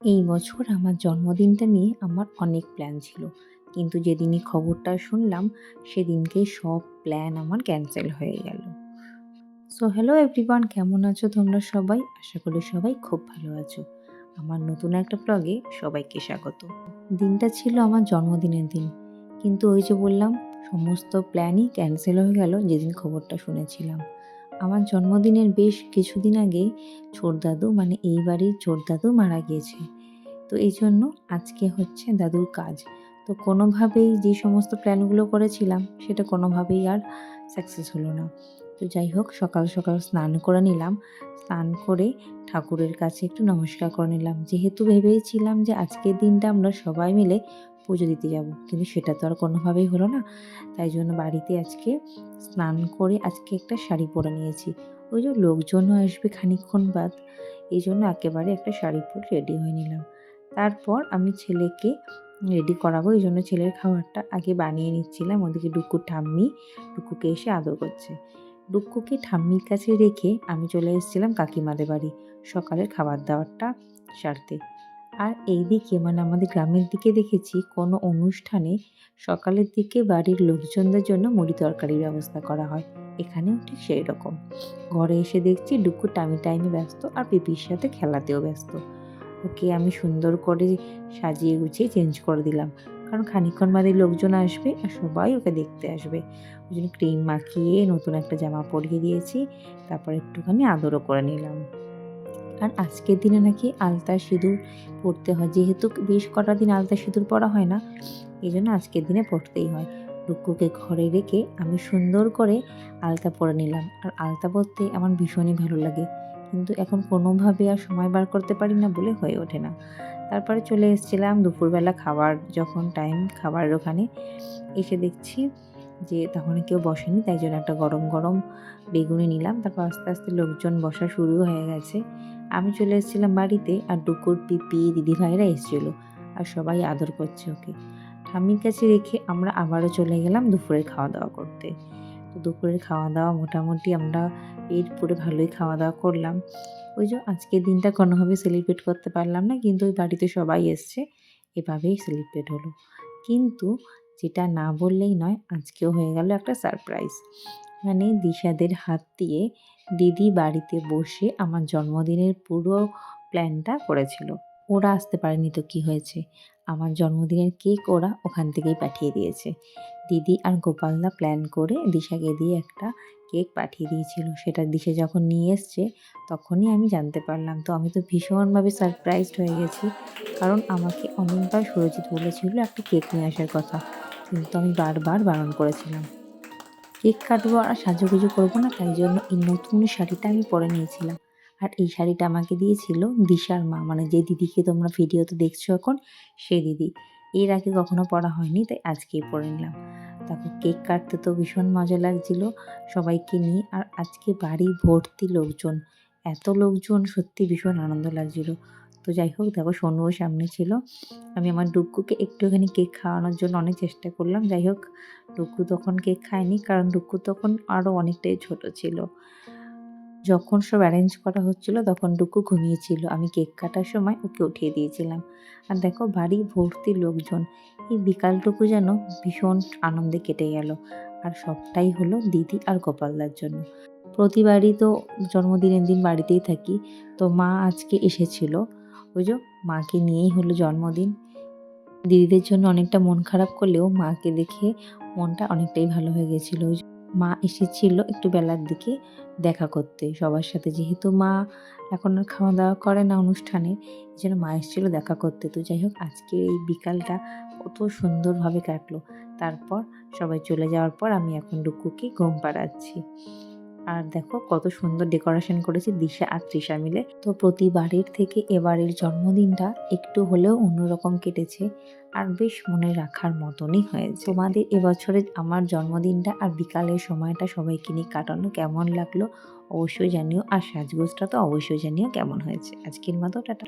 এই বছর আমার জন্মদিনটা নিয়ে আমার অনেক প্ল্যান ছিল। কিন্তু যেদিনই খবরটা শুনলাম, সেদিনকেই সব প্ল্যান আমার ক্যানসেল হয়ে গেল। সো হ্যালো এভরিওয়ান, কেমন আছো তোমরা সবাই? আশা করি সবাই খুব ভালো আছো। আমার নতুন একটা ব্লগে সবাইকে স্বাগত। দিনটা ছিল আমার জন্মদিনের দিন। কিন্তু ওই যে বললাম, সমস্ত প্ল্যানই ক্যানসেল হয়ে গেল যেদিন খবরটা শুনেছিলাম। আমার জন্মদিনের বেশ কিছুদিন আগে ছোড়দাদু, মানে এই বাড়ির ছোড়দাদু মারা গিয়েছে। তো এই জন্য আজকে হচ্ছে দাদুর কাজ। তো কোনোভাবেই যে সমস্ত প্ল্যানগুলো করেছিলাম সেটা কোনোভাবেই আর সাকসেস হলো না। তো যাই হোক, সকাল সকাল স্নান করে নিলাম। স্নান করে ঠাকুরের কাছে একটু নমস্কার করে নিলাম, যেহেতু ভেবেছিলাম যে আজকের দিনটা আমরা সবাই মিলে পুজো দিতে যাব, কিন্তু সেটা তো আর কোনোভাবেই হলো না। তাই জন্য বাড়িতে আজকে স্নান করে আজকে একটা শাড়ি পরে নিয়েছি। ওই যে লোকজনও আসবে খানিকক্ষণ বাদ, এই জন্য একেবারে একটা শাড়ি পরে রেডি হয়ে নিলাম। তারপর আমি ছেলেকে রেডি করাবো, এই জন্য ছেলের খাবারটা আগে বানিয়ে নিচ্ছিলাম। ওদিকে ডুকুর ঠাম্মি ডুকুকে এসে আদর করছে। ডুকুকে ঠাম্মির কাছে রেখে আমি চলে এসেছিলাম কাকিমাদের বাড়ি সকালের খাবার দাবারটা সারতে। আর এই দিকে, মানে আমাদের গ্রামের দিকে দেখেছি কোনো অনুষ্ঠানে সকালের দিকে বাড়ির লোকজনদের জন্য মুড়ি তরকারির ব্যবস্থা করা হয়। এখানেও ঠিক সেই রকম। ঘরে এসে দেখছি ডুকু টাইমে ব্যস্ত আর পিপির সাথে খেলাতেও ব্যস্ত। ওকে আমি সুন্দর করে সাজিয়ে গুছিয়ে চেঞ্জ করে দিলাম, কারণ খানিকক্ষণ বাদে লোকজন আসবে আর সবাই ওকে দেখতে আসবে। ওই জন্য ক্রিম মাখিয়ে নতুন একটা জামা পরিয়ে দিয়েছি। তারপর একটুখানি আদরও করে নিলাম। আর আজকের দিনে নাকি আলতা সিঁদুর পরতে হয়, যেহেতু বেশ কটা দিন আলতা সিঁদুর পরা হয় না, এই জন্য আজকের দিনে পরতেই হয়। ডুকুকে ঘরে রেখে আমি সুন্দর করে আলতা পরে নিলাম। আর আলতা পরতে আমার ভীষণই ভালো লাগে, কিন্তু এখন কোনোভাবে আর সময় বার করতে পারি না বলে হয়ে ওঠে না। তারপরে চলে এসেছিলাম দুপুরবেলা খাবার যখন টাইম, খাবারের ওখানে এসে দেখছি যে তখন কেউ বসেনি, তাই জন্য একটা গরম গরম বেগুনি নিলাম। তারপর আস্তে আস্তে লোকজন বসা শুরু হয়ে গেছে। আমি চলে এসেছিলাম বাড়িতে, আর ডুকুর পিপি দিদিভাইরা এসেছিল আর সবাই আদর করছে ওকে। ঠাম্মির কাছে রেখে আমরা আবারও চলে গেলাম দুপুরের খাওয়া দাওয়া করতে। তো দুপুরের খাওয়া দাওয়া মোটামুটি আমরা পেট পুরে ভালোই খাওয়া দাওয়া করলাম। ওই যে আজকের দিনটা কোনোভাবে সেলিব্রেট করতে পারলাম না, কিন্তু ওই বাড়িতে সবাই এসছে, এভাবেই সেলিব্রেট হলো। কিন্তু যেটা না বললেই নয়, আজকেও হয়ে গেল একটা সারপ্রাইজ। মানে দিশাদের হাত দিয়ে দিদি বাড়িতে বসে আমার জন্মদিনের পুরো প্ল্যানটা করেছিল। ওরা আসতে পারেনি তো কী হয়েছে, আমার জন্মদিনের কেক ওরা ওখান থেকেই পাঠিয়ে দিয়েছে। দিদি আর গোপালদা প্ল্যান করে দিশাকে দিয়ে একটা কেক পাঠিয়ে দিয়েছিল। সেটা দিশা যখন নিয়ে এসছে তখনই আমি জানতে পারলাম। তো আমি তো ভীষণভাবে সারপ্রাইজড হয়ে গেছি, কারণ আমাকে অনেকবার সুরজিৎ বলেছিল একটা কেক নিয়ে আসার কথা, কিন্তু আমি বারবার বারণ করেছিলাম। কেক কাটবো আর সাজুগুজু করবো না, তাই জন্য এই নতুন শাড়িটা আমি পরে নিয়েছিলাম। আর এই শাড়িটা আমাকে দিয়েছিল দিশার মা, মানে যে দিদিকে তোমরা ভিডিওতে দেখছো এখন, সেই দিদি। এর আগে কখনো পরা হয়নি, তাই আজকেই পরে নিলাম। তারপর কেক কাটতে তো ভীষণ মজা লাগছিল সবাইকে নিয়ে। আর আজকে বাড়ি ভর্তি লোকজন, এত লোকজন, সত্যি ভীষণ আনন্দ লাগছিল। তো যাই হোক, দেখো সোনুও সামনে ছিল। আমি আমার ডুগ্গুকে একটুখানি কেক খাওয়ানোর জন্য অনেক চেষ্টা করলাম। যাই হোক, ডুগ্গু তখন কেক খায়নি, কারণ ডুগ্গু তখন আরও অনেকটাই ছোট ছিল। যখন সব অ্যারেঞ্জ করা হচ্ছিল তখন ডুগ্গু ঘুমিয়েছিল, আমি কেক কাটার সময় ওকে উঠিয়ে দিয়েছিলাম। আর দেখো বাড়ি ভর্তি লোকজন, এই বিকালটুকু যেন ভীষণ আনন্দে কেটে গেল। আর সবটাই হলো দিদি আর গোপালদার জন্য। প্রতিবারই তো জন্মদিনের দিন বাড়িতেই থাকি, তো মা আজকে এসেছিল। ওই যে মাকে নিয়েই হলো জন্মদিন। দিদিদের জন্য অনেকটা মন খারাপ করলেও মাকে দেখে মনটা অনেকটাই ভালো হয়ে গেছিলো। ওই যে মা এসেছিল একটু বেলার দিকে দেখা করতে সবার সাথে, যেহেতু মা এখন আর খাওয়া দাওয়া করে না অনুষ্ঠানে, এই জন্য মা এসেছিলো দেখা করতে। তো যাই হোক, আজকে এই বিকালটা কত সুন্দরভাবে কাটলো। তারপর সবাই চলে যাওয়ার পর আমি এখন ডুকুকে ঘুম পাড়াচ্ছি। আর দেখো কত সুন্দর ডেকোরেশন করেছে দিশা আর তৃষা মিলে। তো প্রতিবারের থেকে এবারের জন্মদিনটা একটু হলেও অন্যরকম কেটেছে, আর বেশ মনে রাখার মতনই হয়েছে। তোমাদের এবছরে আমার জন্মদিনটা আর বিকালের সময়টা সবাইকে নিয়ে কাটানো কেমন লাগলো অবশ্যই জানিও, আর সাজগোজটা তো অবশ্যই জানিও কেমন হয়েছে। আজকের মতো টাটা।